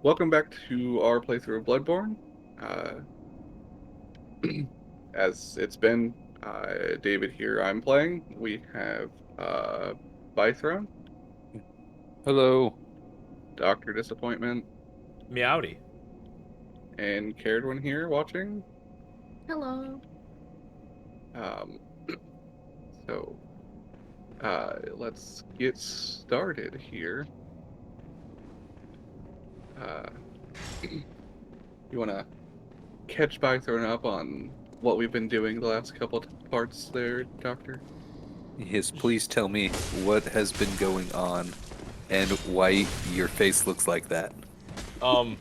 welcome back to our playthrough of Bloodborne. Uh, as it's been David here, I'm playing. We have Bythrone, Hello. Doctor Disappointment, Meowdy. and Caredwin here watching. Hello. Um, so let's get started here. Uh, you want to catch Bythrone up on what we've been doing the last couple parts there, Doctor? Yes, please tell me what has been going on and why your face looks like that. Um,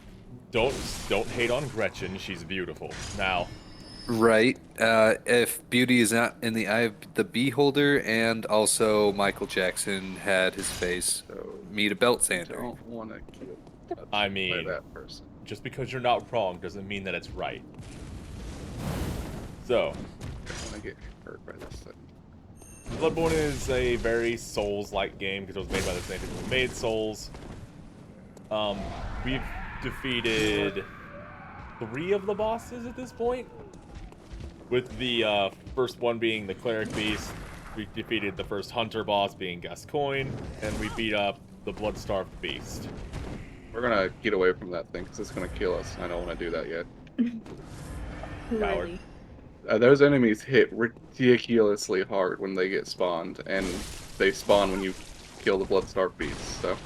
don't hate on Gretchen. She's beautiful. Now, Right. If beauty is not in the eye of the beholder, and also Michael Jackson had his face So meet a belt sander. don't want to get touched I by mean, that person. just because you're not wrong doesn't mean that it's right. So, Don't want to get hurt by this thing. Bloodborne is a very Souls-like game because it was made by the same people who made Souls. We've defeated 3 of the bosses at this point, with the first one being the Cleric Beast. We defeated the first Hunter boss being Gascoigne, and we beat up the Blood-Starved Beast. We're gonna get away from that thing because it's gonna kill us. I don't want to do that yet. Really? Those enemies hit ridiculously hard when they get spawned, and they spawn when you kill the Bloodstarved beasts. So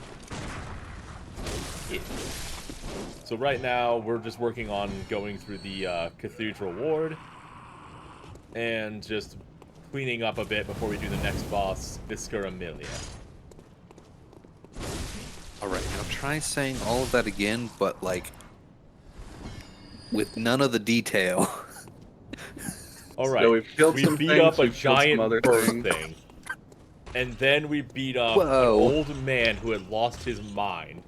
So right now, we're just working on going through the Cathedral Ward and just cleaning up a bit before we do the next boss, Viscera Amelia. Alright, now try saying all of that again, but like with none of the detail. Alright, so we've killed we some beat things, up a we've killed some other giant bird things. thing. And then we beat up Whoa. an old man who had lost his mind.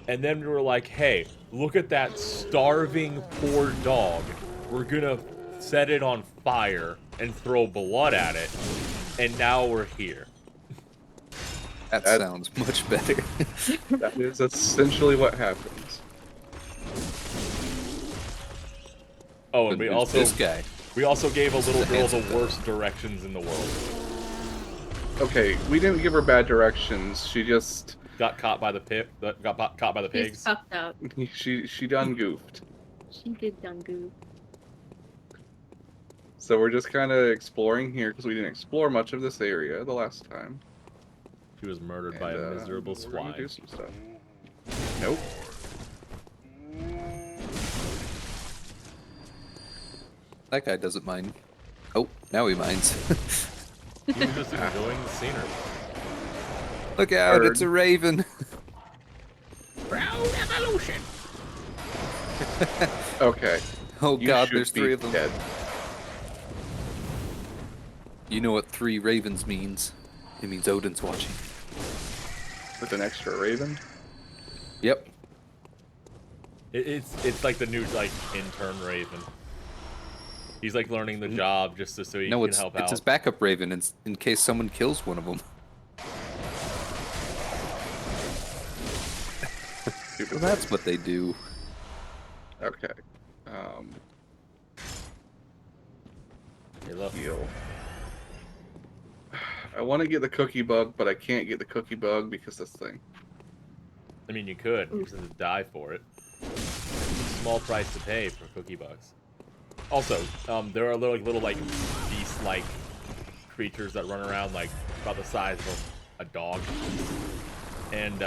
And then we were like, hey, look at that starving poor dog. We're gonna set it on fire and throw blood at it. And now we're here. That That- sounds much better. That is essentially what happens. Oh, and But who's this guy. we also gave a little a girl the handsome worst directions in the world. Okay, we didn't give her bad directions. She just Got caught by the caught by the She's pigs. fucked up. she done goofed. She did done goo. So we're just kind of exploring here because we didn't explore much of this area the last time. She was murdered And, by a miserable we're gonna do swine. some stuff. Nope. That guy doesn't mind. Oh, now he minds. He was just enjoying the scenery. Look out, it's Bird. a raven. Proud evolution. Okay. Oh You god, should there's be 3 of them. dead. You know what 3 ravens means? It means Odin's watching. With an extra raven. Yep. It's like the new intern Raven. He's like learning the job just so he No, can it's help it's out. his backup raven in case someone kills one of them. Stupid Well, that's what they do. Okay. Hey, look. Heal. I want to get the cookie bug, but I can't get the cookie bug because this thing. I mean, you could. You just have to die for it. Small price to pay for cookie bugs. Also, there are little beast-like creatures that run around like about the size of a dog, and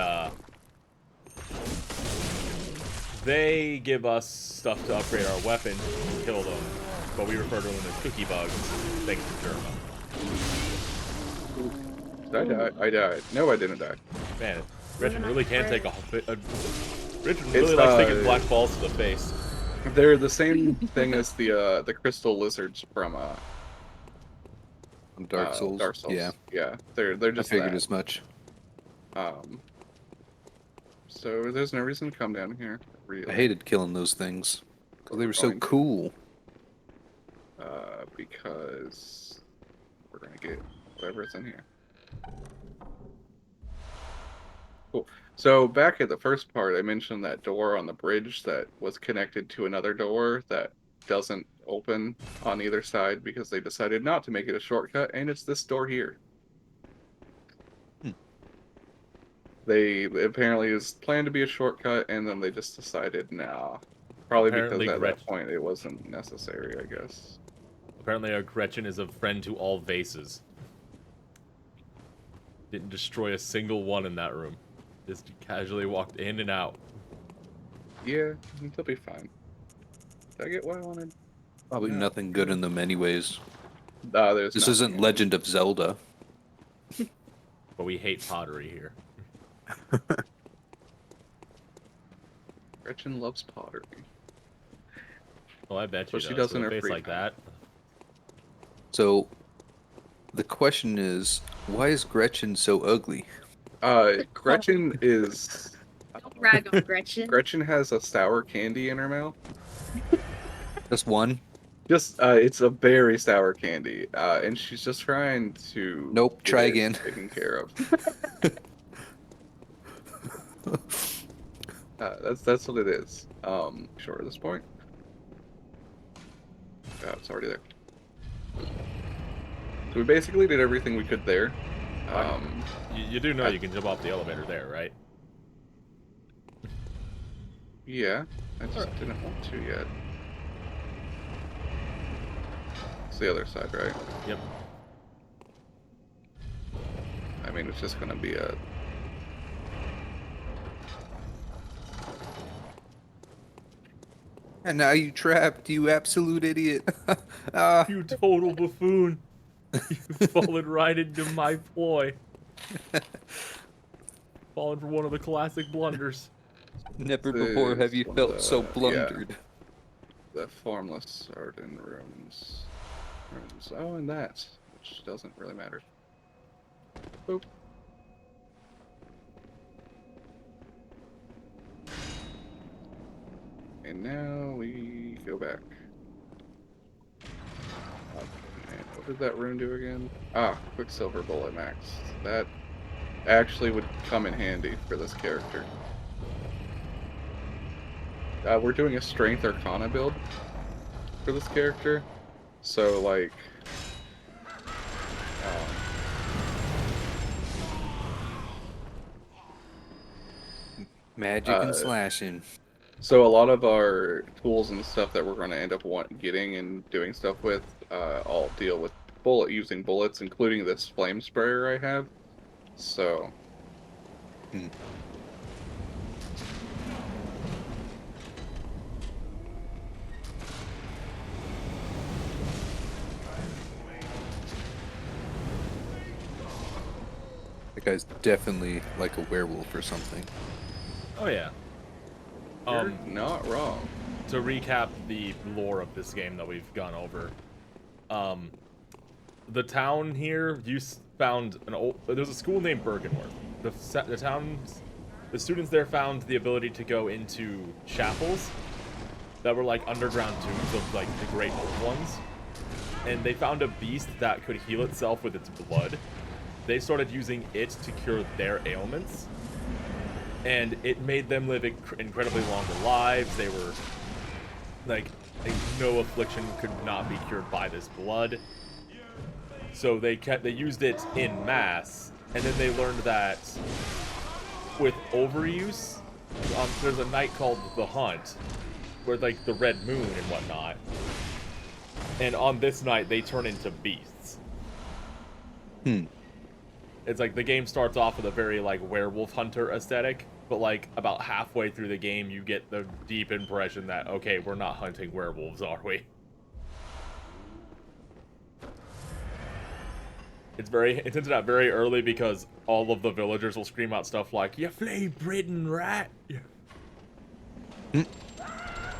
they give us stuff to upgrade our weapons and kill them, but we refer to them as cookie bugs, thanks to Germa. Did I die? I died. No, I didn't die. Man, Gretchen really can take a Gretchen It's, really likes taking black balls to the face. They're the same thing as the crystal lizards from Dark Souls. Dark Souls. Yeah, Yeah. They're I just figured that. as much. So there's no reason to come down here. Really. I hated killing those things. But They we're were so going to, cool. because we're gonna get whatever's in here. Cool. So back at the first part, I mentioned that door on the bridge that was connected to another door that doesn't open on either side because they decided not to make it a shortcut, and it's this door here. Hmm. They apparently it was planned to be a shortcut, and then they just decided, nah. Probably Apparently because at Gretchen- that point it wasn't necessary, I guess. Apparently, our Gretchen is a friend to all vases. Didn't destroy a single one in that room. Just casually walked in and out. Yeah, they'll be fine. Did I get what I wanted? Probably No. nothing good in them anyways. There's This nothing isn't in it. Legend of Zelda. But we hate pottery here. Gretchen loves pottery. Oh, I bet you What she does. does in With a her face free like time. that. So, the question is, why is Gretchen so ugly? Gretchen is. Don't rag on Gretchen. Gretchen has a sour candy in her mouth. Just one? Just, it's a very sour candy, and she's just trying to. Nope, get try it again. Taken care of. That's what it is. Sure at this point. It's already there. So we basically did everything we could there. You do know you can jump off the elevator there, right? Yeah, I just didn't want to yet. It's the other side, right? Yep. I mean, it's just gonna be a. And now you trapped, you absolute idiot. Ah. You total buffoon. You've fallen right into my ploy. Fallen for one of the classic blunders. Never This before have you is felt so yeah. blundered. The formless Arden rooms. Oh, and that, which doesn't really matter. Boop. And now we go back. And what did that rune do again? Ah, Quicksilver Bullet Max. That actually would come in handy for this character. We're doing a Strength Arcana build for this character. So, like... Magic and slashing. So a lot of our tools and stuff that we're going to end up getting and doing stuff with, all deal with using bullets, including this flame sprayer I have. So... Hmm. That guy's definitely like a werewolf or something. Oh yeah. You're not wrong. To recap the lore of this game that we've gone over, the town here, you found an old. There's a school named Bergenworth. The students there found the ability to go into chapels that were like underground tombs of like the great old ones, and they found a beast that could heal itself with its blood. They started using it to cure their ailments, and it made them live incredibly longer lives. They were like no affliction could not be cured by this blood. So they used it in mass, and then they learned that with overuse, there's a night called the Hunt, where like the red moon and whatnot. And on this night, they turn into beasts. Hmm. It's like the game starts off with a very like werewolf hunter aesthetic, but like about halfway through the game, you get the deep impression that, okay, we're not hunting werewolves, are we? It's hinted at very early because all of the villagers will scream out stuff like, "You flame Britain, right?"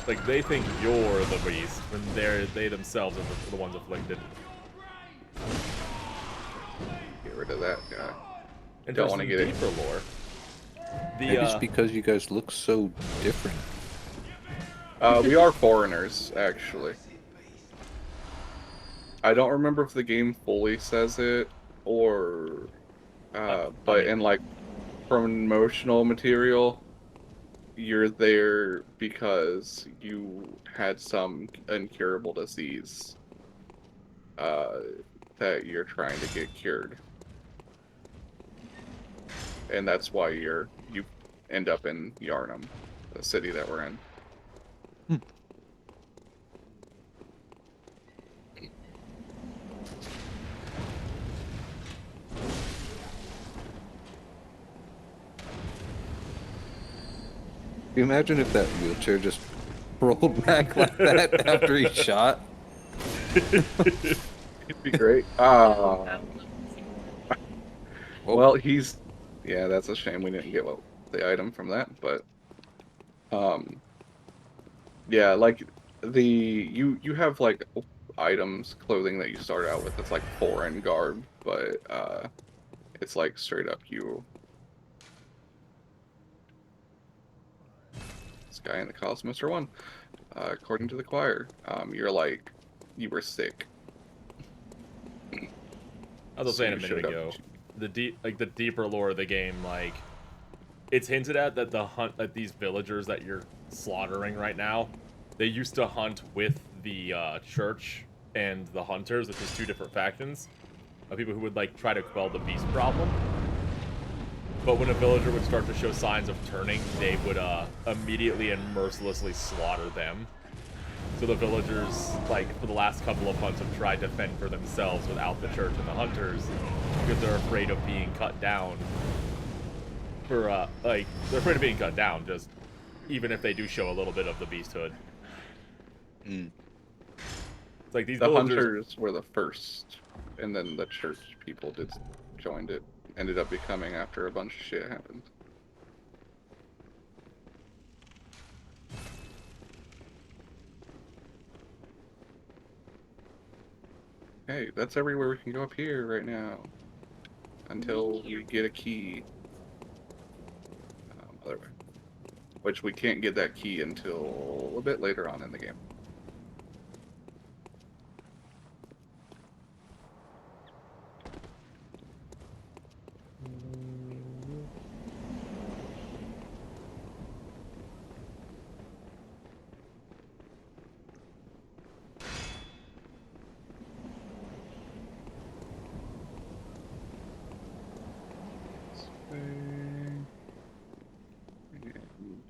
Like they think you're the beast when they themselves are the ones afflicted. Get rid of that guy. And Don't for wanna some get it. deeper lore. Maybe it's because you guys look so different. We are foreigners, actually. I don't remember if the game fully says it, or... but mean, in, like, promotional material, you're there because you had some incurable disease uh, that you're trying to get cured, and that's why you end up in Yarnum, the city that we're in. Can you imagine if that wheelchair just rolled back like that after he shot? It'd be great. Oh, Oh, Well, yeah, that's a shame we didn't get the item from that, but um, yeah, like you have like items, clothing that you start out with that's like foreign garb, but it's like straight up you, Sky in the Cosmos or one. According to the choir, you're like you were sick, I was so saying you a minute showed up. ago, the deeper lore of the game, like it's hinted at that that these villagers that you're slaughtering right now, they used to hunt with the church and the hunters, which is two different factions of people who would like try to quell the beast problem. But when a villager would start to show signs of turning, they would immediately and mercilessly slaughter them. So the villagers, like, for the last couple of months have tried to fend for themselves without the church and the hunters because they're afraid of being cut down. They're afraid of being cut down, just even if they do show a little bit of the beasthood. mm. It's like these The villagers. hunters were the first, and then the church people joined it. Ended up becoming after a bunch of shit happened. Hey, that's everywhere we can go up here right now. Until we get a key. Other way. Which we can't get that key until a bit later on in the game.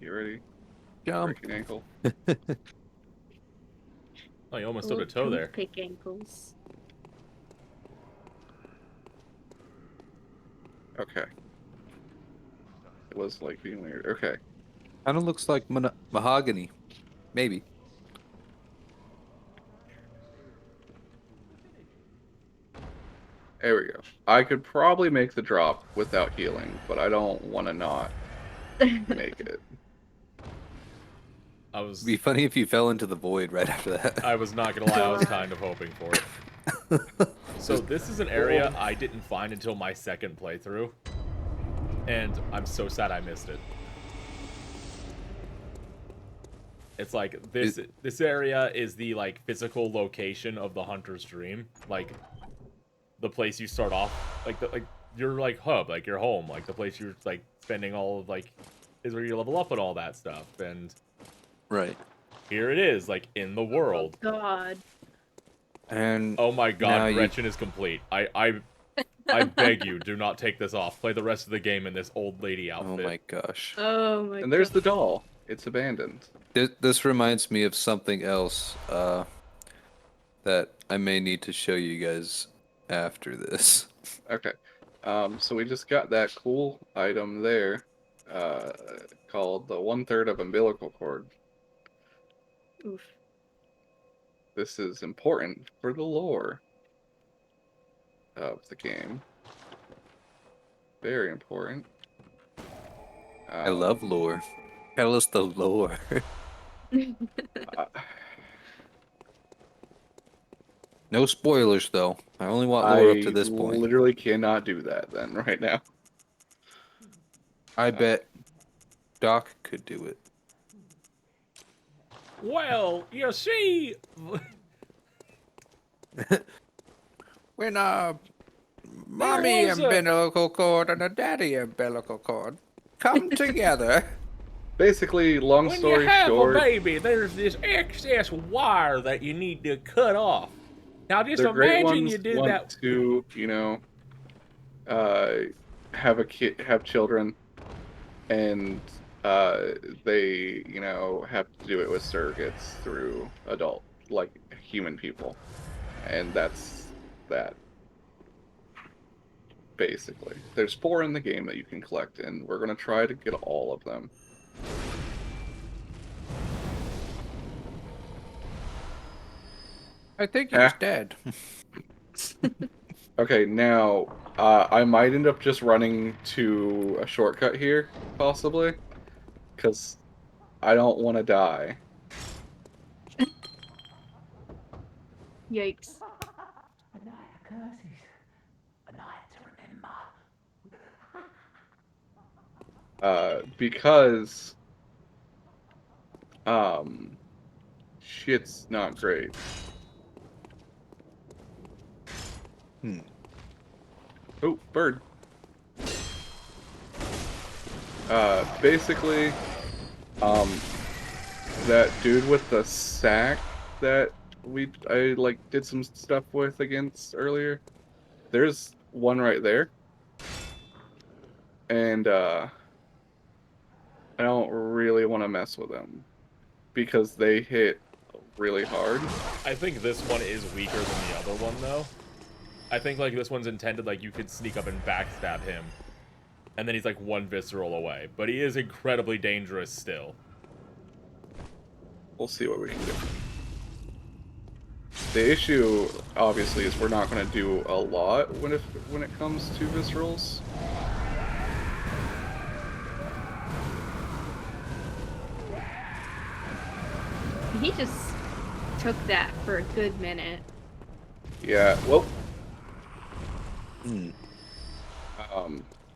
Get ready. Jump. Break an ankle. Oh, you almost oh, stood a toe there. toothpick ankles. Okay. It was like being weird. Okay. Kind of looks like mahogany. Maybe. There we go. I could probably make the drop without healing, but I don't want to not make it. It'd be funny if you fell into the void right after that. I was not gonna lie, I was kind of hoping for it. So this is an area I didn't find until my second playthrough, and I'm so sad I missed it. It's like this area is the like physical location of the hunter's dream, like the place you start off, like your like hub, like your home, like the place you're like spending all of like is where you level up and all that stuff. And Right. here it is, like in the world. Oh, God. And Oh my now God, you- Gretchen is complete. I beg you, do not take this off. Play the rest of the game in this old lady Oh outfit. my gosh. Oh, my And there's God. the doll. It's abandoned. This reminds me of something else that I may need to show you guys after this. Okay. So we just got that cool item there, uh, called the 1/3 of umbilical cord. Oof. This is important for the lore of the game. Very important. I love lore. Tell us the lore. Uh, No spoilers though. I only want lore up to I this point. literally cannot do that then right now. I bet Doc could do it. Well, you see, When mommy was a- umbilical cord and a daddy umbilical cord come together. Basically, long When you story have a short, baby, there's this excess wire that you need to cut off. Now just the great imagine ones you did want that. to, uh, have children, and they, have to do it with surrogates through adult, like human people, and that's that. Basically, there's 4 in the game that you can collect, and we're gonna try to get all of them. I think he was Ah. dead. Okay, now I might end up just running to a shortcut here, possibly, because I don't want to die. Yikes. Because um, shit's not great. Oh, bird. Basically, that dude with the sack that I like did some stuff with against earlier. There's one right there, and I don't really want to mess with them because they hit really hard. I think this one is weaker than the other one, though. I think like this one's intended like you could sneak up and backstab him, and then he's like 1 visceral away. But he is incredibly dangerous still. We'll see what we can do. The issue, obviously, is we're not going to do a lot when it comes to viscerals. He just took that for a good minute. Yeah. Well.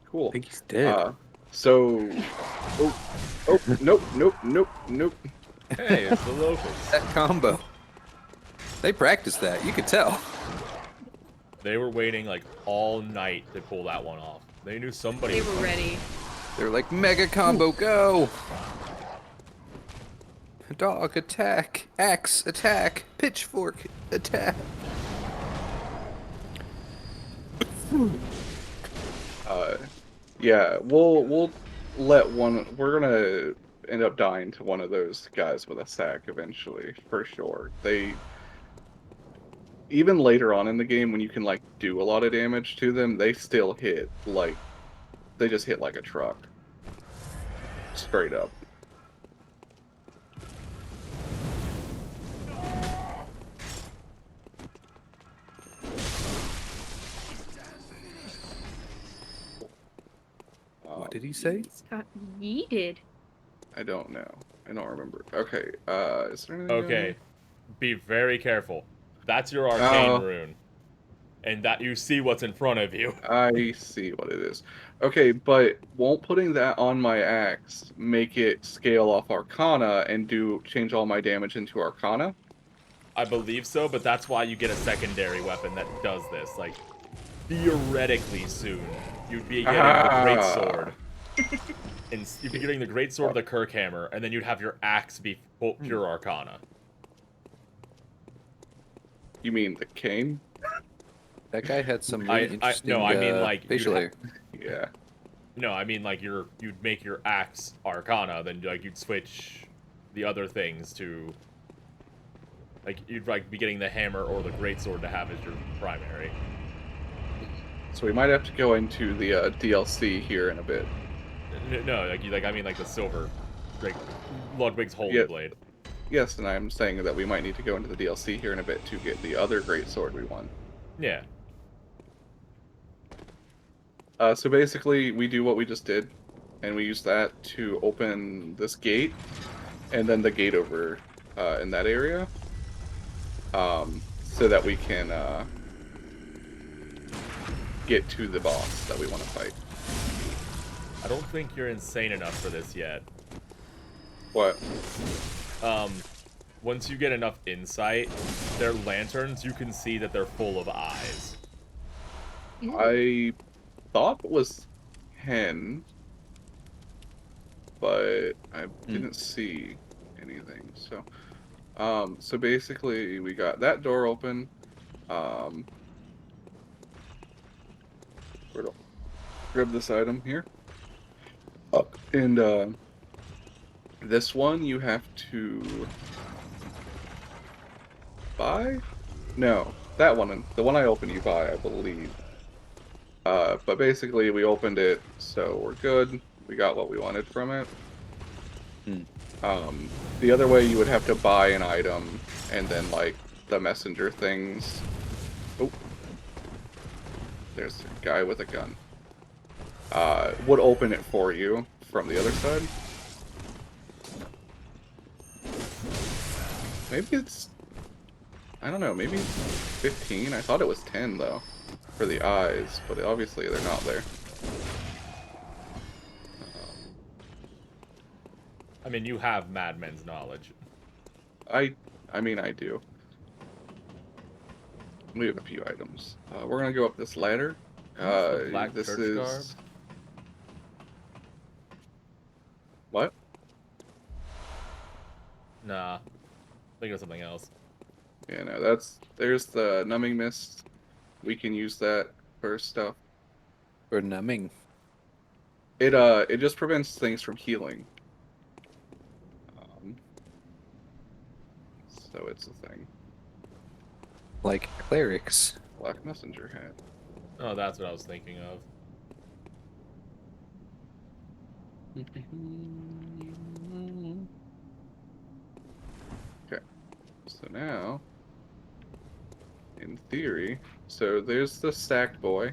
Cool. I think he's dead. So. Oh. Nope. Hey, it's the locals. That combo. They practiced that. You could tell. They were waiting like all night to pull that one off. They knew somebody. They was were coming. ready. They were like, mega combo, go! Dog attack, axe attack, pitchfork attack. Yeah. We'll let one. We're gonna end up dying to one of those guys with a sack eventually, for sure. Even later on in the game, when you can like do a lot of damage to them, they still hit like they just hit like a truck, straight up. What did he say? He's got yeeted. I don't know. I don't remember. Okay. Is there anything? Okay, be very careful. That's your arcane Oh. rune, and that you see what's in front of you. I see what it is. Okay, but won't putting that on my axe make it scale off Arcana and change all my damage into Arcana? I believe so, but that's why you get a secondary weapon that does this. Like, theoretically soon, you'd be getting the Great Sword. And you'd be getting the Great Sword of the Kirkhammer, and then you'd have your axe be pure Arcana. You mean the cane? That guy had some really interesting no, I mean like facial hair. Yeah. No, I mean like you'd make your axe Arcana, then like you'd switch the other things to like you'd like be getting the hammer or the greatsword to have as your primary. So we might have to go into the DLC here in a bit. No, I mean like the silver, like Ludwig's holy Yeah. blade. Yes, and I'm saying that we might need to go into the DLC here in a bit to get the other great sword we won. Yeah. So basically, we do what we just did, and we use that to open this gate, and then the gate over in that area, so that we can get to the boss that we want to fight. I don't think you're insane enough for this yet. What? Once you get enough insight, their lanterns, you can see that they're full of eyes. I thought it was 10, but I didn't see anything. So basically we got that door open. Um, where do grab this item here. And this one you have to buy? No, that one, the one I opened you buy, I believe. But basically we opened it, so we're good. We got what we wanted from it. The other way you would have to buy an item and then like the messenger things. Oh, there's a guy with a gun. Would open it for you from the other side. Maybe it's, I don't know, maybe it's 15. I thought it was 10 though for the eyes, but obviously they're not there. I mean, you have Madmen's knowledge. I mean I do. We have a few items. We're gonna go up this ladder. What's the black This church is garb? what? Nah, think of something else. Yeah, no, there's the numbing mist. We can use that for stuff. Or numbing. It just prevents things from healing. So it's a thing. Like clerics. Black messenger hat. Oh, that's what I was thinking of. Okay. So now, in theory, so there's the stacked boy.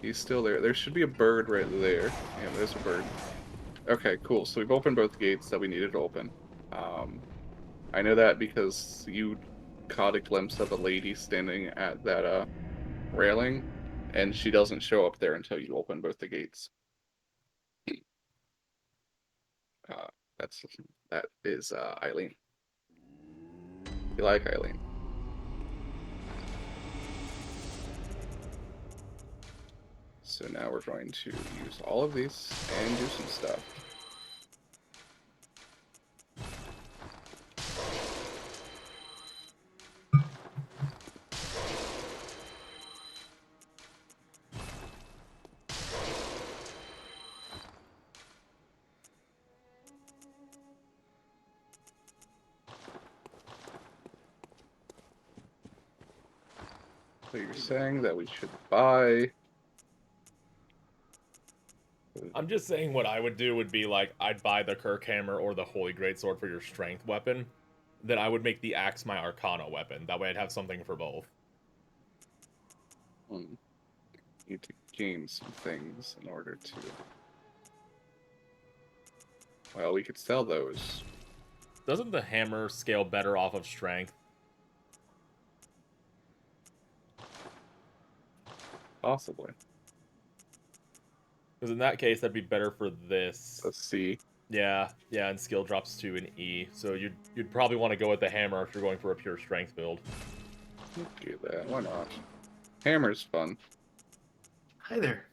He's still there. There should be a bird right there. Yeah, there's a bird. Okay, cool. So we've opened both gates that we needed to open. I know that because you caught a glimpse of a lady standing at that railing, and she doesn't show up there until you open both the gates. Uh, that's that is Eileen. You like Eileen? So now we're going to use all of these and do some stuff. So you're saying that we should buy. I'm just saying what I would do would be like, I'd buy the Kirk Hammer or the Holy Greatsword for your strength weapon. Then I would make the axe my Arcana weapon. That way I'd have something for both. Need to gain some things in order to. Well, we could sell those. Doesn't the hammer scale better off of strength? Possibly. Because in that case, that'd be better for this. Let's see. Yeah, and skill drops to an E. So you'd probably want to go with the hammer if you're going for a pure strength build. Do that. Why not? Hammer's fun. Hi there.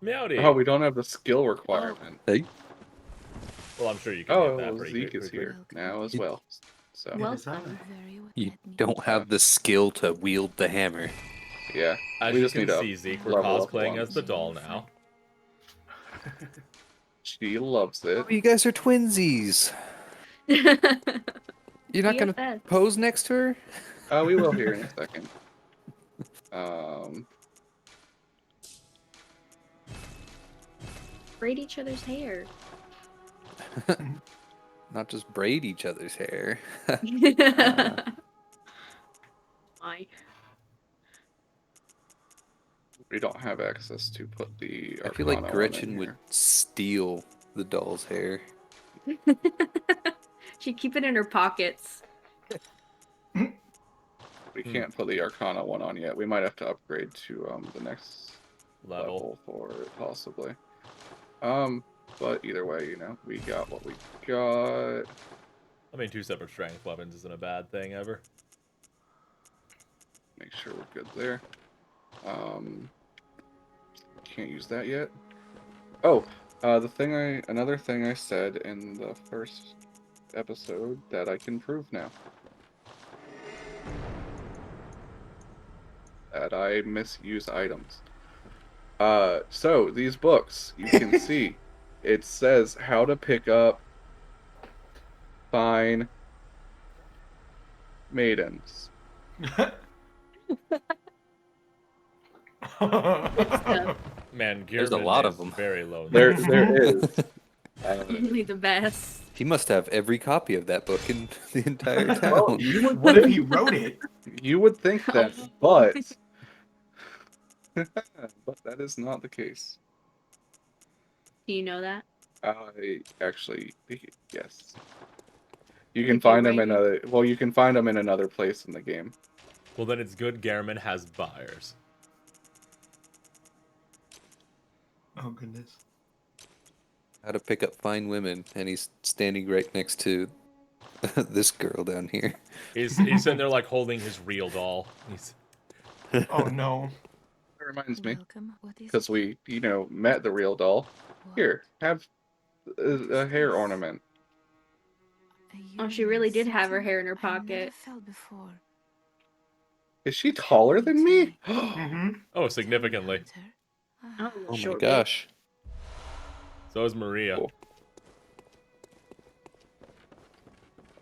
Meowdy. Oh, we don't have the skill requirement. Hey. Well, I'm sure you can Oh, get that well, pretty Zeke is quickly. here now as well. So Welcome. You don't have the skill to wield the hammer. yeah, As we you just can need to see, Zeke, we're level up cosplaying once. as the doll now. She loves it. Oh, you guys are twinsies. You're not gonna BFFs. pose next to her? Oh, we will here in a second. Braid each other's hair. Not just braid each other's hair. My. We don't have access to put the I feel like Arcana one Gretchen in would here. steal the doll's hair. She'd keep it in her pockets. We can't put the Arcana one on yet. We might have to upgrade to the next Level. level for it, possibly. But either way, you know, we got what we got. I mean, 2 separate strength weapons isn't a bad thing ever. Make sure we're good there. Can't use that yet. Oh, another thing I said in the first episode that I can prove now. That I misuse items. So these books, you can see, it says how to pick up fine maidens. Good stuff. Man, There's a Gearman lot is of 'em. very lonely. There is. Only the best. He must have every copy of that book in the entire town. Well, you would What if think, he wrote it? you would think that, but but that is not the case. Do you know that? I actually, yes. You I can think you're find them in right. you can find them in another place in the game. Well, then it's good Gearman has buyers. Oh goodness. How to pick up fine women, and he's standing right next to this girl down here. He's sitting there like holding his real doll. He's Oh no. That reminds me, Welcome. What is because we, met the real doll. Here, have a hair ornament. Oh, she really did have her hair in her pocket. Before. Is she taller than me? Mm-hmm. oh, significantly. Oh, Oh my short gosh. So is Maria. Cool.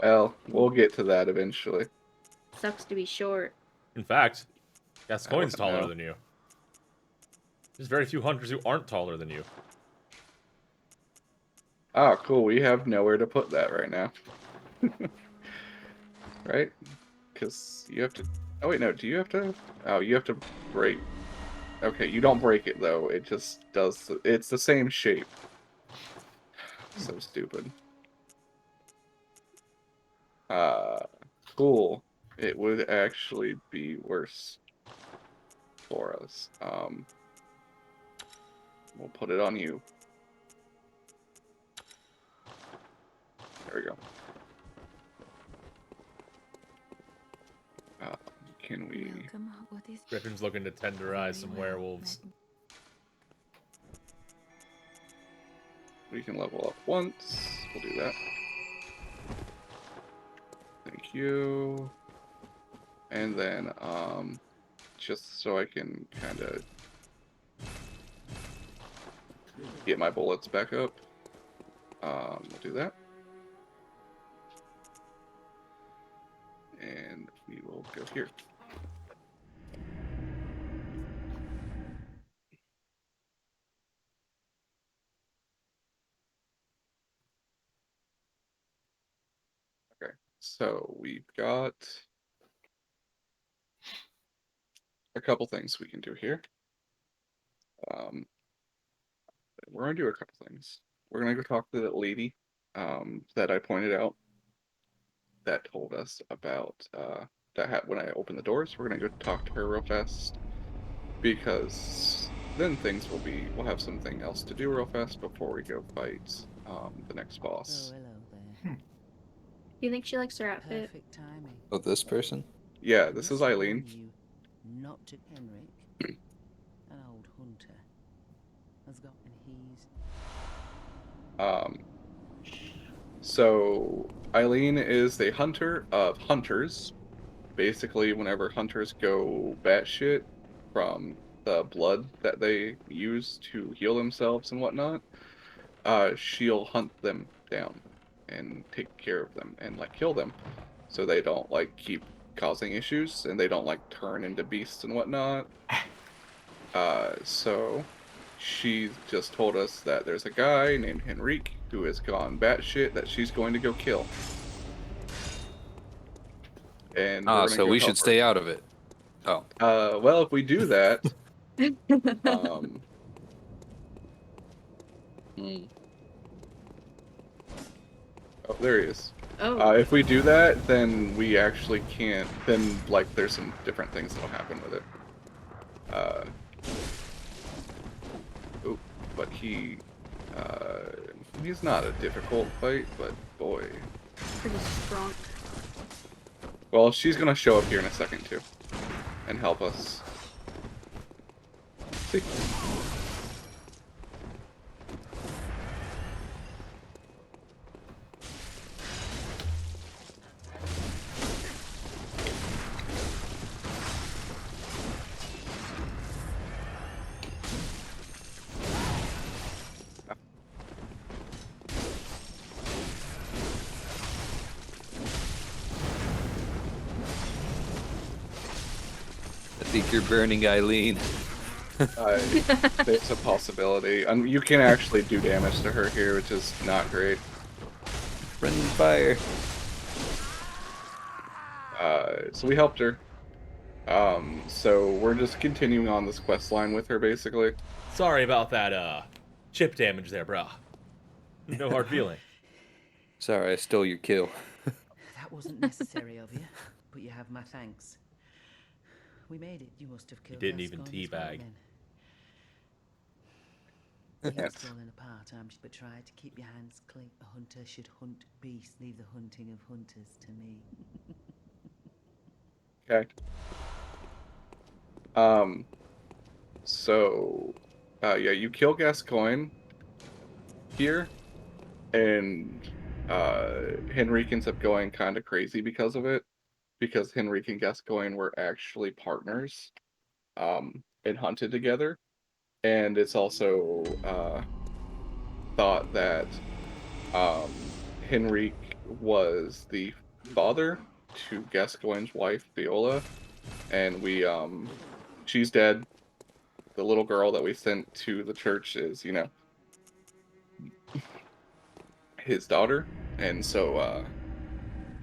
Well, we'll get to that eventually. bit. Sucks to be short. In fact, Gascoigne's wouldn't taller know. than you. There's very few hunters who aren't taller than you. Ah, cool. We have nowhere to put that right now. Right? Because you have to... Oh, wait, no. Do you have to... Oh, you have to break... Okay, you don't break it, though. It just does... It's the same shape. So stupid. Cool. It would actually be worse for us. We'll put it on you. There we go. Can we... Welcome. What is Griffin's looking to tenderize some werewolves. We can level up once. We'll do that. Thank you. And then, just so I can kind of get my bullets back up, we'll do that. And we will go here. Okay, so we've got a couple things we can do here. We're gonna do a couple things. We're gonna go talk to that lady that I pointed out that told us about when I open the doors. We're gonna go talk to her real fast because then we'll have something else to do real fast before we go fight the next boss. Oh, hello there. Do you think she likes her outfit? Perfect timing. Oh, this person? Yeah, this is Must Eileen. warn you not to Henrik, an old hunter, has got, and he's So Eileen is a hunter of hunters. Basically, whenever hunters go batshit from the blood that they use to heal themselves and whatnot, she'll hunt them down and take care of them and like kill them, so they don't like keep causing issues and they don't like turn into beasts and whatnot. So she just told us that there's a guy named Henrik who has gone batshit that she's going to go kill. And we're gonna So go we help should her. stay out of it. Oh. Well, if we do that, oh, there he is. Oh, If we do that, then we actually can't. Then, like, there's some different things that'll happen with it. Oh, but he's not a difficult fight, but boy. pretty strong. Well, she's gonna show up here in a second too, and help us. See? I think you're burning Eileen. It's a possibility. You can actually do damage to her here, which is not great. Friendly fire. So we helped her. So we're just continuing on this quest line with her, basically. Sorry about that, chip damage there, bro. No hard feeling. Sorry, I stole your kill. That wasn't necessary of you, but you have my thanks. We made it. You must have killed didn't even Gascoigne as well, teabag. then. He was Yes. falling apart, but try to keep your hands clean. A hunter should hunt beasts. Leave the hunting of hunters to me. Okay. So, yeah, you kill Gascoigne here, and Henrique ends up going kind of crazy because of it, because Henrique and Gascoigne were actually partners, and hunted together, and it's also thought that Henrique was the father to Gascoigne's wife Viola, and she's dead. The little girl that we sent to the church is, his daughter, and so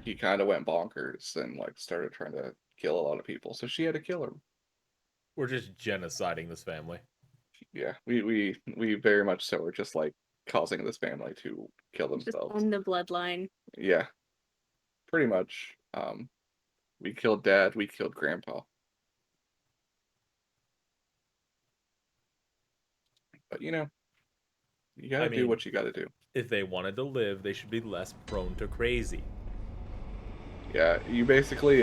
he kind of went bonkers and like started trying to kill a lot of people. So she had to kill him. We're just genociding this family. Yeah, we very much so are just like causing this family to kill Just themselves. on the bloodline. Yeah, pretty much. We killed Dad. We killed Grandpa. But you gotta do what you gotta do. If they wanted to live, they should be less prone to crazy. Yeah, you basically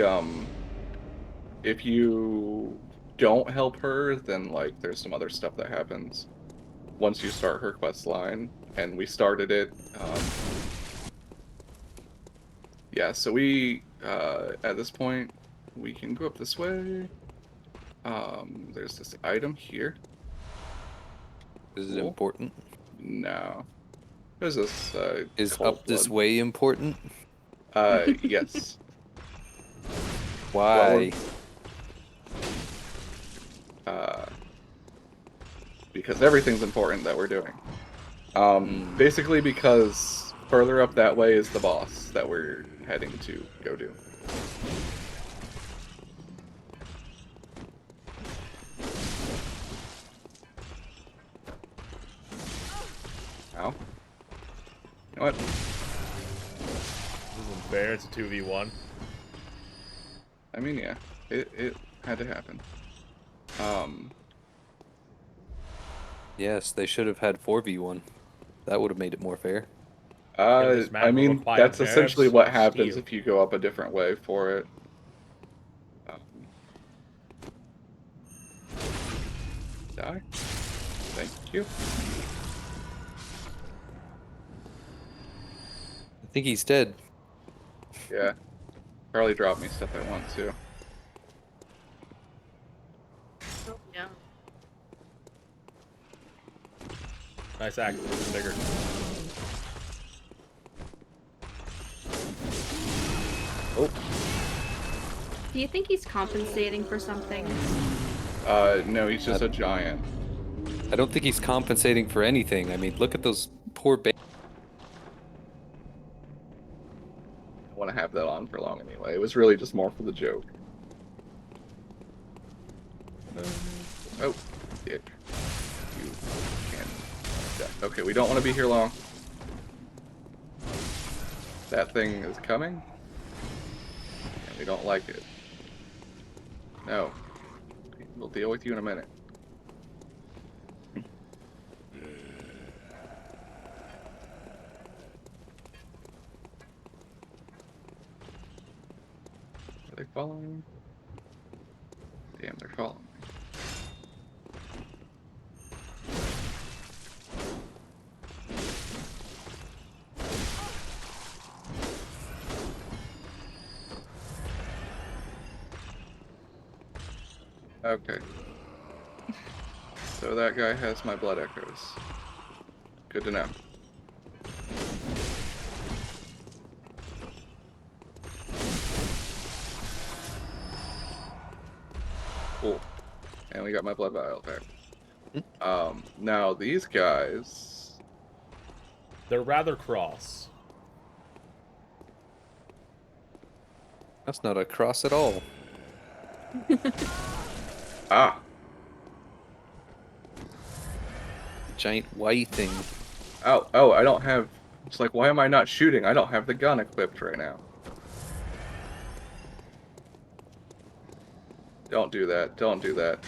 if you don't help her, then like there's some other stuff that happens once you start her quest line, and we started it. Yeah, so we at this point we can go up this way. There's this item here. Is it Cool. important? No. There's this Is cold up this blood. way important? Yes. Why? Because everything's important that we're doing. Basically because further up that way is the boss that we're heading to go do. Ow. You know what? This isn't fair. It's a 2v1. I mean, yeah, it had to happen. Yes, they should have had 4v1. That would have made it more fair. This I man will mean, require that's essentially nerves what of happens steel. if you go up a different way for it. Die. Thank you. I think he's dead. Yeah. Probably dropped me stuff I want to. Oh no. Nice axe. It's bigger. Oh. Do you think he's compensating for something? No, he's just a giant. I don't think he's compensating for anything. I mean, look at those poor I want to have that on for long anyway. It was really just more for the joke. Oh, dick. You can. Yeah. Okay, we don't want to be here long. That thing is coming. And we don't like it. No. We'll deal with you in a minute. Are they following me? Damn, they're following me. Okay. So that guy has my blood echoes. Good to know. Cool. And we got my blood vial back. Now these guys... They're rather cross. That's not a cross at all. Ah! Giant white thing. Oh, I don't have... It's like, why am I not shooting? I don't have the gun equipped right now. Don't do that. Don't do that.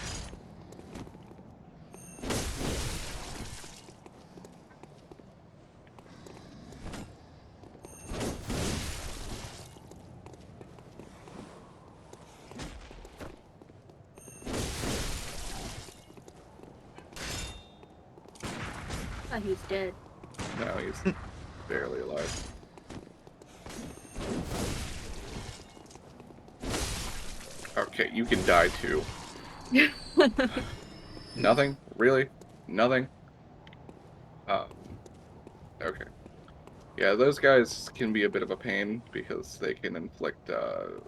Oh, he's dead. No, he's barely alive. Okay, you can die too. Nothing? Really? Nothing? Okay. Yeah, those guys can be a bit of a pain because they can inflict the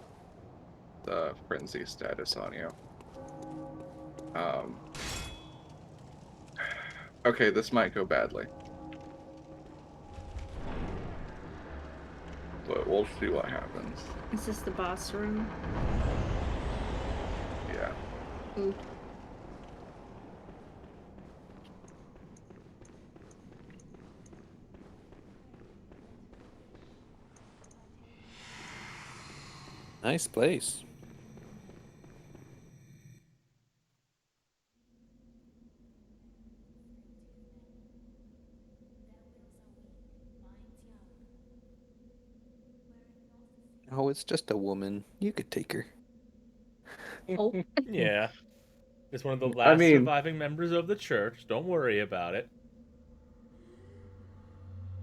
frenzy status on you. Okay, this might go badly. But we'll see what happens. Is this the boss room? Yeah. Ooh. Nice place. Oh, it's just a woman. You could take her. Oh. Yeah. It's one of the I last mean- surviving members of the church. Don't worry about it.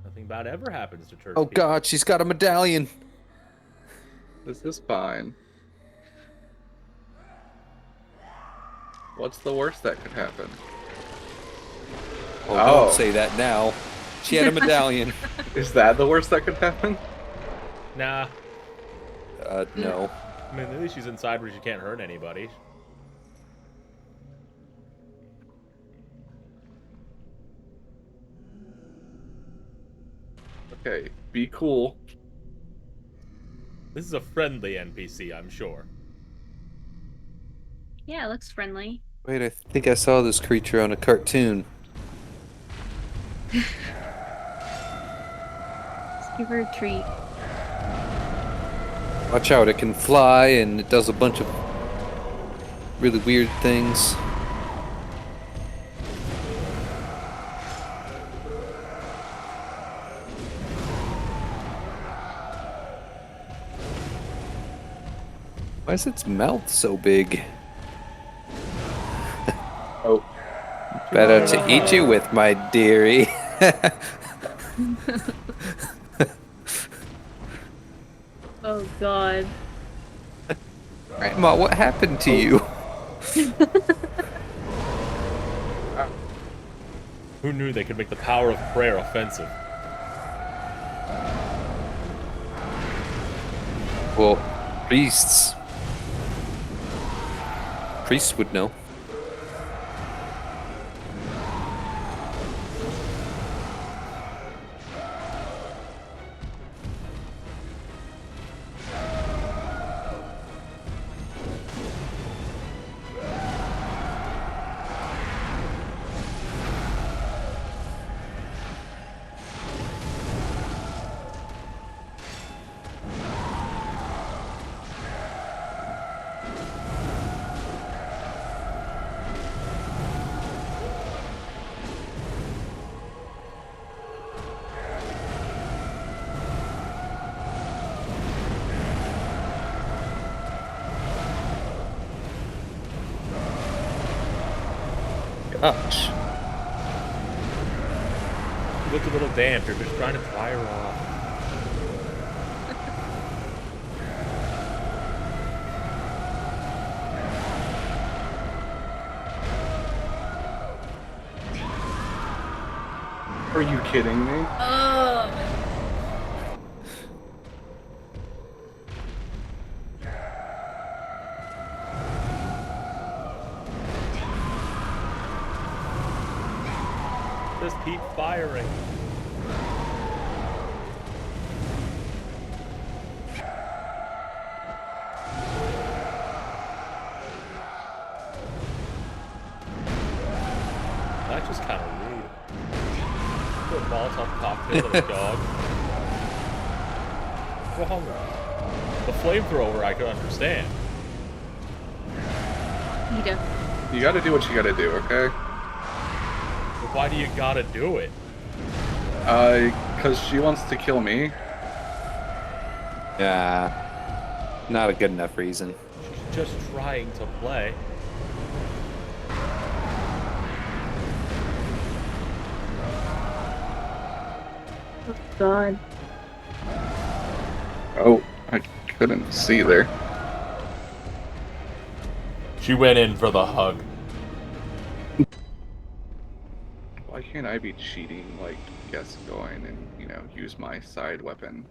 Nothing bad ever happens to church Oh people. God, she's got a medallion. This is fine. What's the worst that could happen? Oh, Oh. don't say that now. She had a medallion. Is that the worst that could happen? Nah. No. I mean, at least she's inside where she can't hurt anybody. Okay, be cool. This is a friendly NPC, I'm sure. Yeah, it looks friendly. Wait, I think I saw this creature on a cartoon. Let's give her a treat. Watch out, it can fly and it does a bunch of really weird things. Why is its mouth so big? Oh. Better to eat you with, my dearie. Oh god. Grandma, what happened to you? Who knew they could make the power of prayer offensive? Well, priests. Priests would know. Gosh. You look a little damp. You're just trying to dry her off. Are you kidding me? Just keep firing. That's just kind of rude. Put a Molotov cocktail at a dog. Go hungry. The flamethrower I could understand. You gotta do what you gotta do, okay? But why do you gotta do it? Cause she wants to kill me. Yeah, not a good enough reason. She's just trying to play. Oh God. Oh, I couldn't see there. She went in for the hug. Why can't I be cheating, like, guess going and, you know, use my side weapon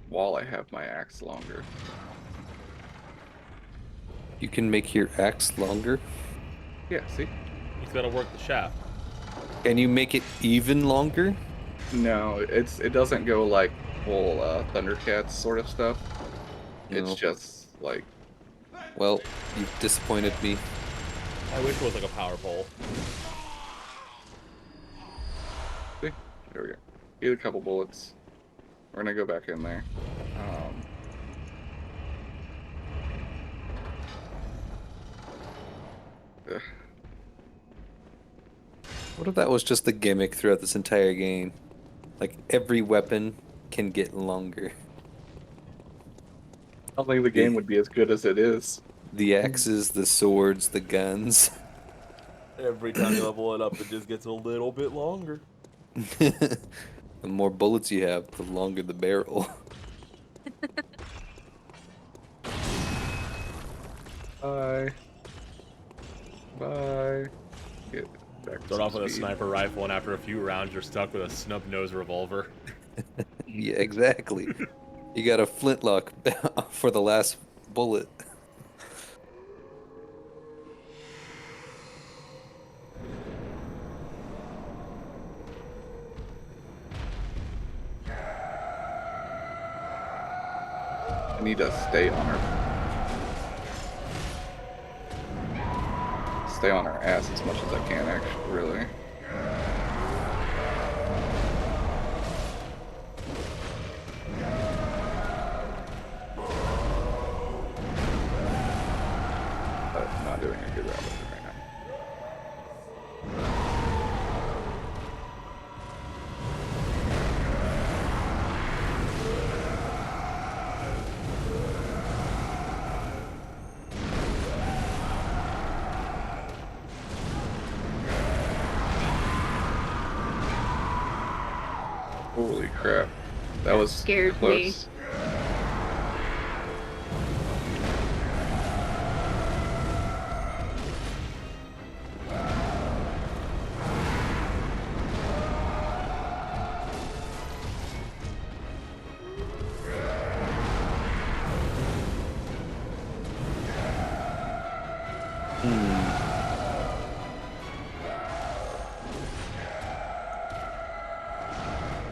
while I have my axe longer? You can make your axe longer. Yeah, see? He's gotta work the shaft. Can you make it even longer? No, it doesn't go like full Thundercats sort of stuff. It's No. just like, Well, you've disappointed me. I wish it was like a power pole. see? There we go. Get a couple bullets. We're gonna go back in there. Ugh. What if that was just the gimmick throughout this entire game? Like, every weapon can get longer. I don't think the game would be as good as it is. The axes, the swords, the guns. Every time you level it up, it just gets a little bit longer. The more bullets you have, the longer the barrel. Bye. Bye. Get back to Start off some with a speed. sniper rifle, and after a few rounds, you're stuck with a snub-nosed revolver. Yeah, exactly. You got a flintlock for the last bullet. I need to stay on her. Stay on her ass as much as I can, actually, really. But not doing a good job of it right now. Holy crap. That was Scared me. close.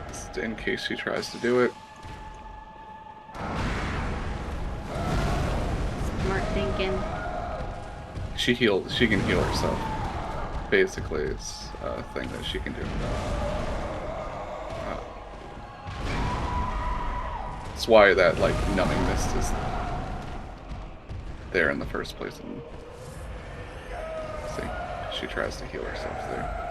Just in case she tries to do it. Smart thinking. She can heal herself. Basically, it's a thing that she can do. That's why that, like, numbing mist is there in the first place. And see, she tries to heal herself there.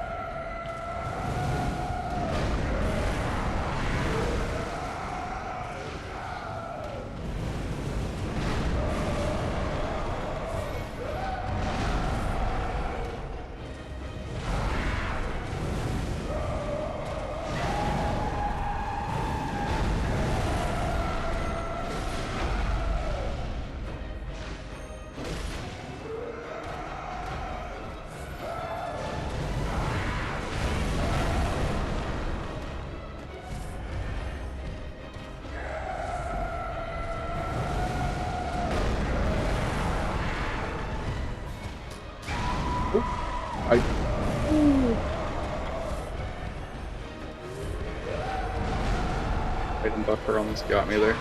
Item buffer almost got me there.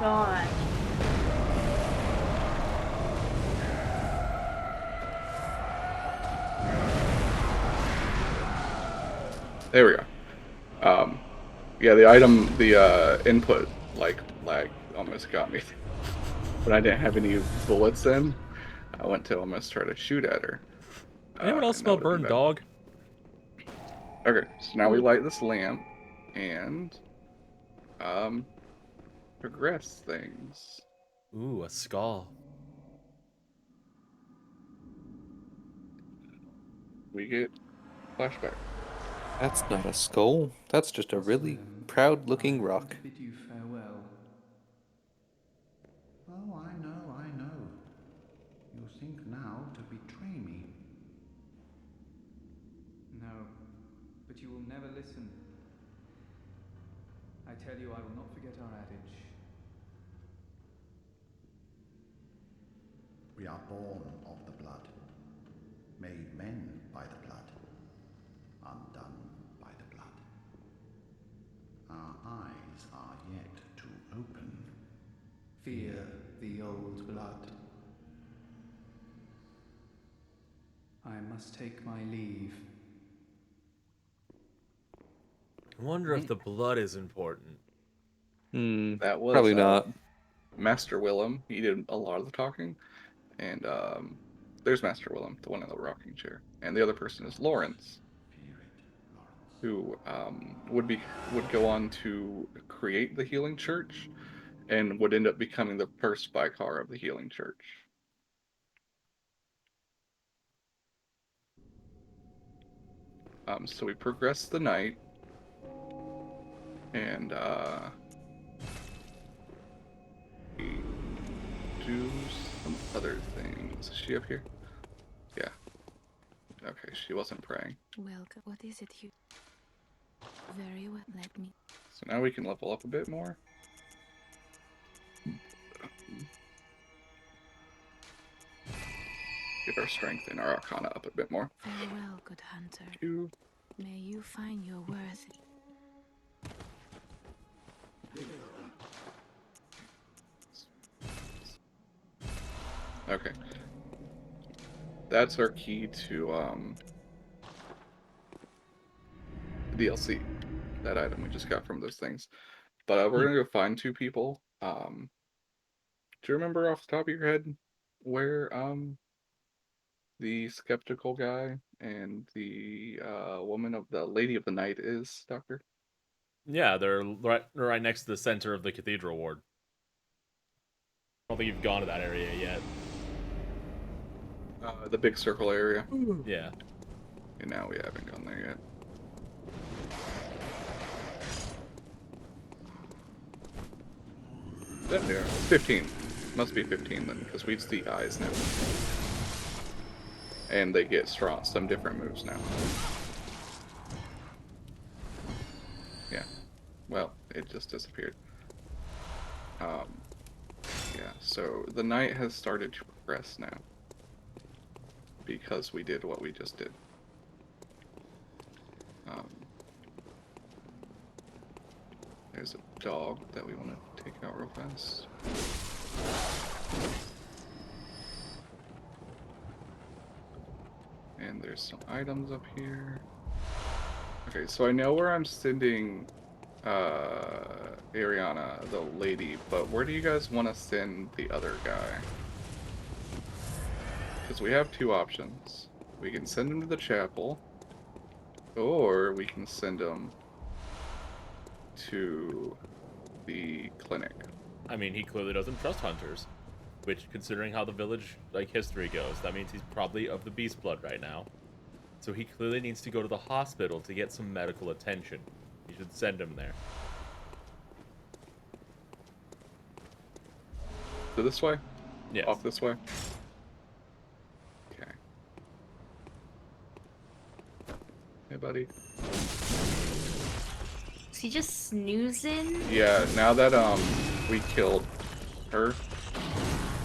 God. There we go. Yeah, the input like lag almost got me. But I didn't have any bullets in. I went to almost try to shoot at her. Anyone else and that smell would've been burned bad. dog? Okay, so now we light this lamp and progress things. Ooh, a skull. We get flashback. That's not a skull. That's just a really proud-looking rock. Bid you farewell. Oh, I know, I know. You think now to betray me. No, but you will never listen. I tell you, I will not forget our adage. We are born of the blood, made men by the blood, undone by the blood. Our eyes are yet to open. Fear the old blood. I must take my leave. I wonder if the blood is important. That was Probably not. Master Willem. He did a lot of the talking. And there's Master Willem, the one in the rocking chair. And the other person is Lawrence, Fear it, Lawrence. who would go on to create the Healing Church and would end up becoming the first Vicar of the Healing Church. So we progress the night, and we do some other things. Is she up here? Yeah. Okay, she wasn't praying. Welcome. What is it you? Very well. Let me. So now we can level up a bit more. Get our strength and our arcana up a bit more. Very well, good hunter. Two. May you find your worthy. Okay. That's our key to DLC. That item we just got from those things. But we're gonna go find two people. Do you remember off the top of your head where the skeptical guy and the woman of the Lady of the Night is, Doctor? Yeah, they're right next to the center of the cathedral ward. I don't think you've gone to that area yet. The big circle area. Yeah. And now we haven't gone there yet. There, 15. Must be 15 then, because we see eyes now. And they get strong, some different moves now. Yeah. Well, it just disappeared. Yeah, so the night has started to progress now. Because we did what we just did. There's a dog that we want to take out real fast. And there's some items up here. Okay, so I know where I'm sending Ariana, the lady, but where do you guys want to send the other guy? Because we have two options. We can send him to the chapel, or we can send him to the clinic. I mean, he clearly doesn't trust hunters. Which, considering how the village, history goes, that means he's probably of the beast blood right now. So he clearly needs to go to the hospital to get some medical attention. You should send him there. So this way? Yes. Off this way? Okay. Hey, buddy. Is he just snoozing? Yeah, now that we killed her,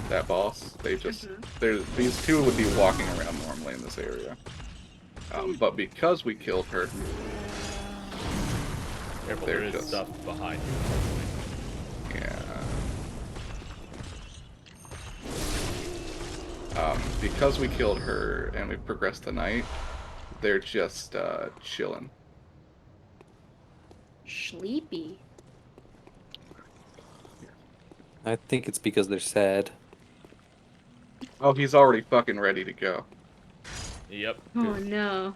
that boss, they just these two would be walking around normally in this area. But because we killed her, Careful, They're there is just- stuff behind you. Yeah. Because we killed her and we progressed the night, they're just chilling. Sleepy. I think it's because they're sad. Oh, he's already fucking ready to go. Yep. Oh no.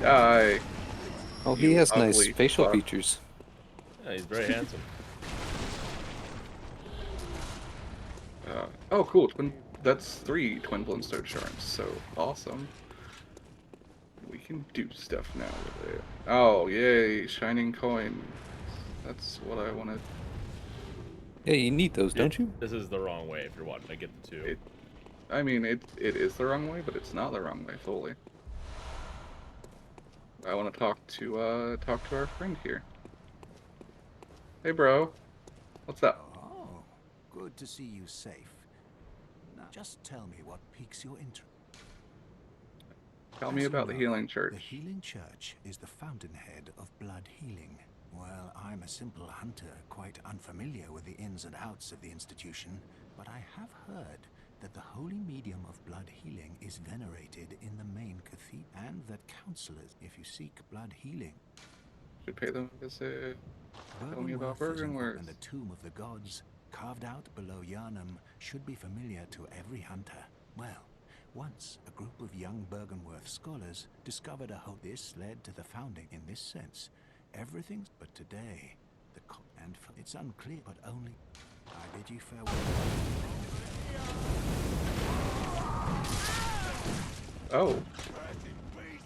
Die. Oh, he You has nice ugly facial fuck. features. Yeah, he's very handsome. Oh, cool. That's 3 twin Blundstone shards. So awesome. We can do stuff now with it. Oh, yay. Shining coin. That's what I wanted. Yeah, you need those, don't you? This is the wrong way if you're wanting to get the 2. I mean, it is the wrong way, but it's not the wrong way fully. I want to talk to our friend here. Hey, bro. What's up? Oh, good to see you safe. Now, just tell me what piques your interest. Tell me As about you the know, healing church. The Healing Church is the fountainhead of blood healing. Well, I'm a simple hunter, quite unfamiliar with the ins and outs of the institution, but I have heard that the holy medium of blood healing is venerated in the main cathedral, and that counselors, if you seek blood healing, Should pay them a visit. Tell me about Bergenworth. and the tomb of the gods, carved out below Yarnum, should be familiar to every hunter. Well, once a group of young Bergenworth scholars discovered a hope. This led to the founding. In this sense, everything's. But today, it's unclear. But only, I bid you farewell. Oh.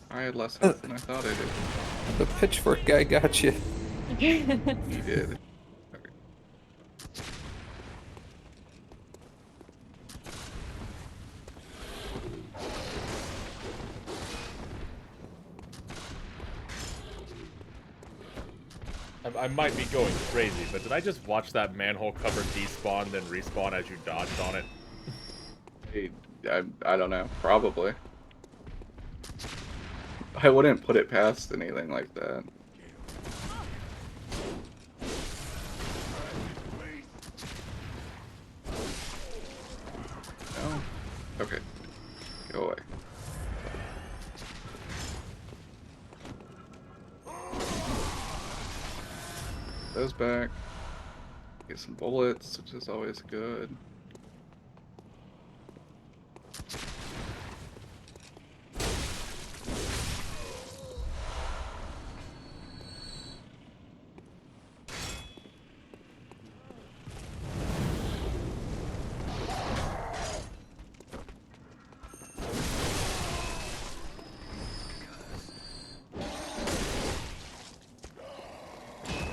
I had less health than I thought I did. The pitchfork guy got you. He did. Okay. I might be going crazy, but did I just watch that manhole cover despawn then respawn as you dodged on it? I don't know. Probably. I wouldn't put it past anything like that. No? Okay. Go away. Those back. Get some bullets, which is always good.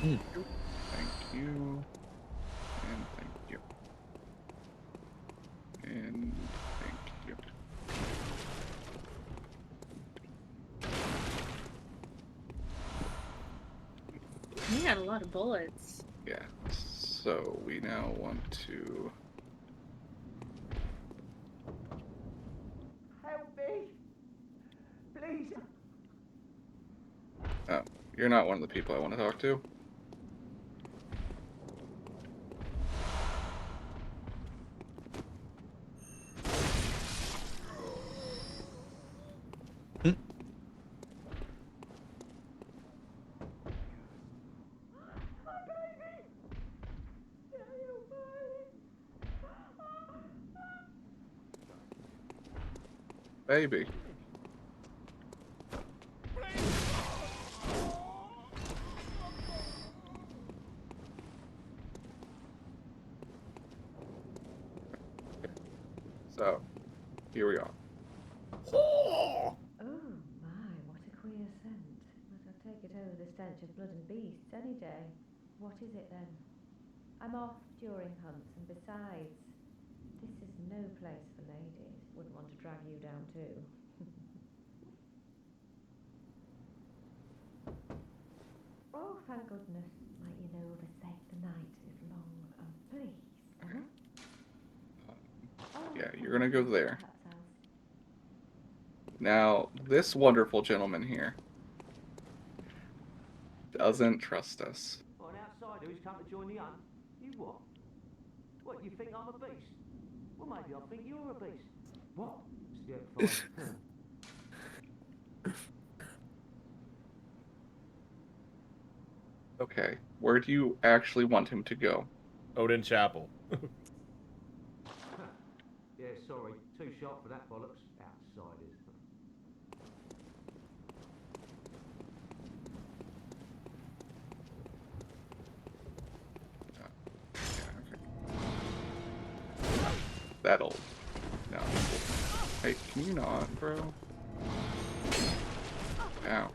Thank you. And thank you. And thank you. You got a lot of bullets. Yeah. So we now want to. Help me! Please! Oh, you're not one of the people I want to talk to. Baby. So, here we are. Oh my, what a queer scent. But I'll take it over the stench of blood and beasts any day. What is it then? I'm off during hunts, and besides, this is no place for ladies. Wouldn't want to drag you down too. Oh, thank goodness. Might you know overstay the night is long and please, Emma? You're gonna go there. Perhaps else. Now, this wonderful gentleman here doesn't trust us. Or an outsider who's come to join the hunt? You what? What, you think I'm a beast? Well, maybe I think you're a beast. What? Still fine. Okay, where do you actually want him to go? Odin Chapel. Yeah, sorry. Too sharp for that bollocks. Outsiders. That old. No. Hey, can you not, bro? Ow.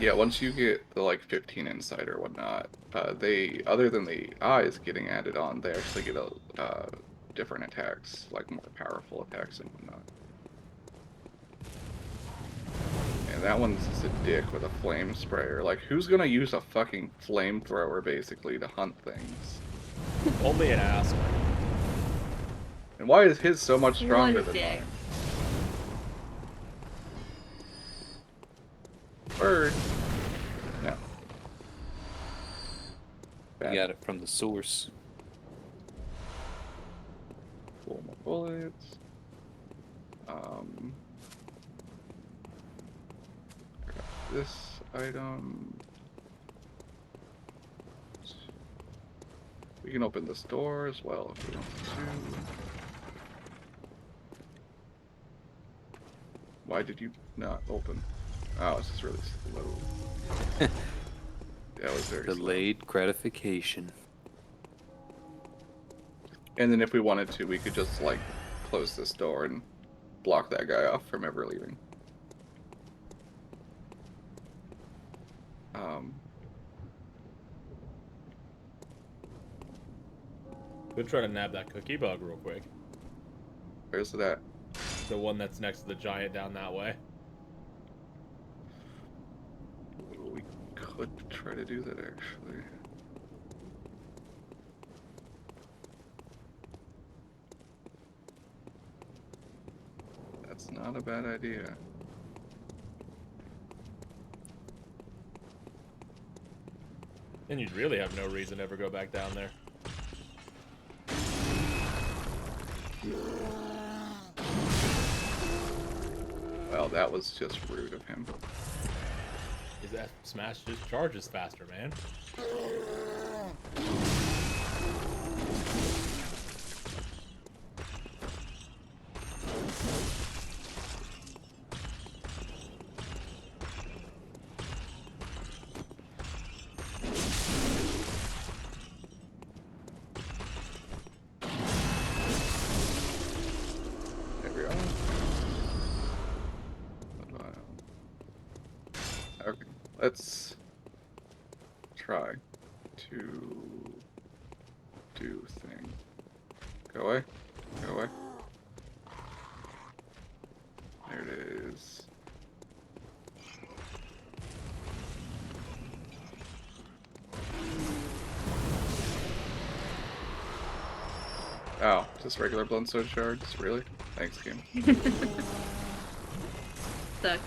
Yeah, once you get the like 15 insight or whatnot, they, other than the eyes getting added on, they actually get a different attacks, like more powerful attacks and whatnot. And that one's just a dick with a flame sprayer. Like, who's gonna use a fucking flamethrower basically to hunt things? Only an ass. And why is his so much stronger than dick. mine? Bird. No. You got it from the source. Pull my bullets. Grab this item. We can open this door as well if we want to. Why did you not open? Oh, it's just really slow. That was very Delayed gratification. And then if we wanted to, we could just, like, close this door and block that guy off from ever leaving. Could try to nab that cookie bug real quick. Where's that? The one that's next to the giant down that way. We could try to do that, actually. That's not a bad idea. Then you'd really have no reason to ever go back down there. Well, that was just rude of him. Is that Smash just charges faster, man? There we go. Okay, let's try to do thing. Go away. Go away. There it is. Oh, just regular bloodstone shards? Really? Thanks, game. Sucks.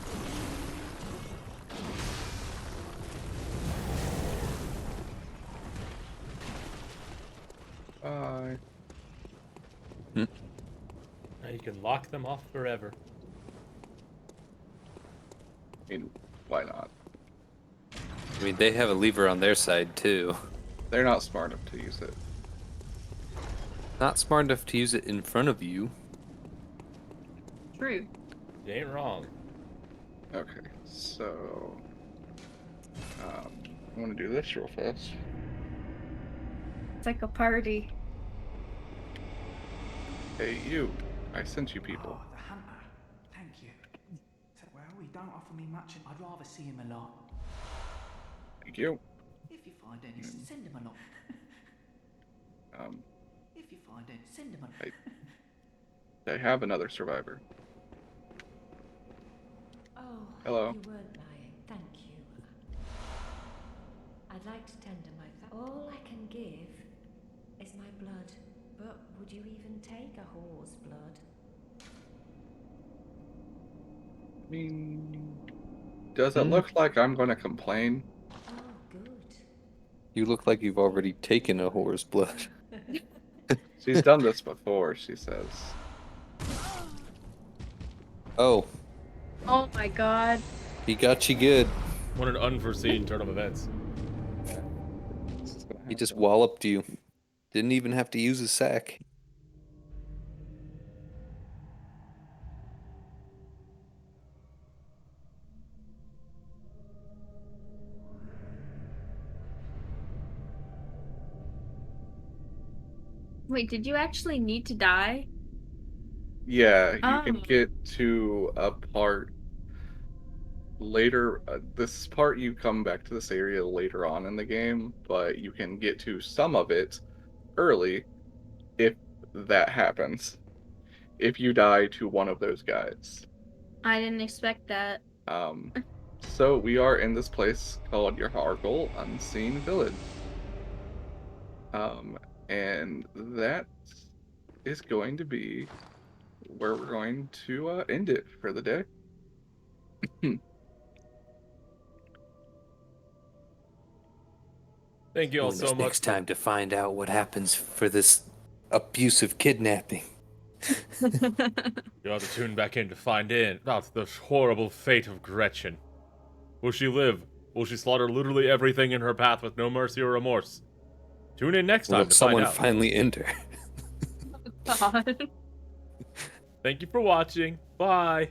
Bye. Now you can lock them off forever. I mean, why not? I mean, they have a lever on their side, too. They're not smart enough to use it. Not smart enough to use it in front of you. True. You ain't wrong. Okay, so... I want to do this real fast. It's like a party. Hey, you. I sent you people. Oh, the hunter. Thank you. So, well, he don't offer me much, and I'd rather see him a lot. Thank you. If you find any, send him a lot. If you find any, send him a lot. I have another survivor. Oh, Hello. you weren't lying. Thank you. I'd like to tender my all I can give is my blood. But would you even take a whore's blood? I mean, does it look like I'm going to complain? Oh, good. You look like you've already taken a whore's blood. She's done this before, she says. Oh, Oh my god. he got you good. What an unforeseen turn of events. This is gonna He just happen. walloped you. Didn't even have to use a sack. Wait, did you actually need to die? Yeah, you can Oh. get to a part later. This part you come back to this area later on in the game, but you can get to some of it early if that happens. If you die to one of those guys. I didn't expect that. Um, so we are in this place called Yahargul Unseen Village. And that is going to be where we're going to end it for the day. Thank you all so much. Next time to find out what happens for this abusive kidnapping. You'll have to tune back in to find in about the horrible fate of Gretchen. Will she live? Will she slaughter literally everything in her path with no mercy or remorse? Tune in next time Will to find someone out. finally enter? God. Thank you for watching. Bye.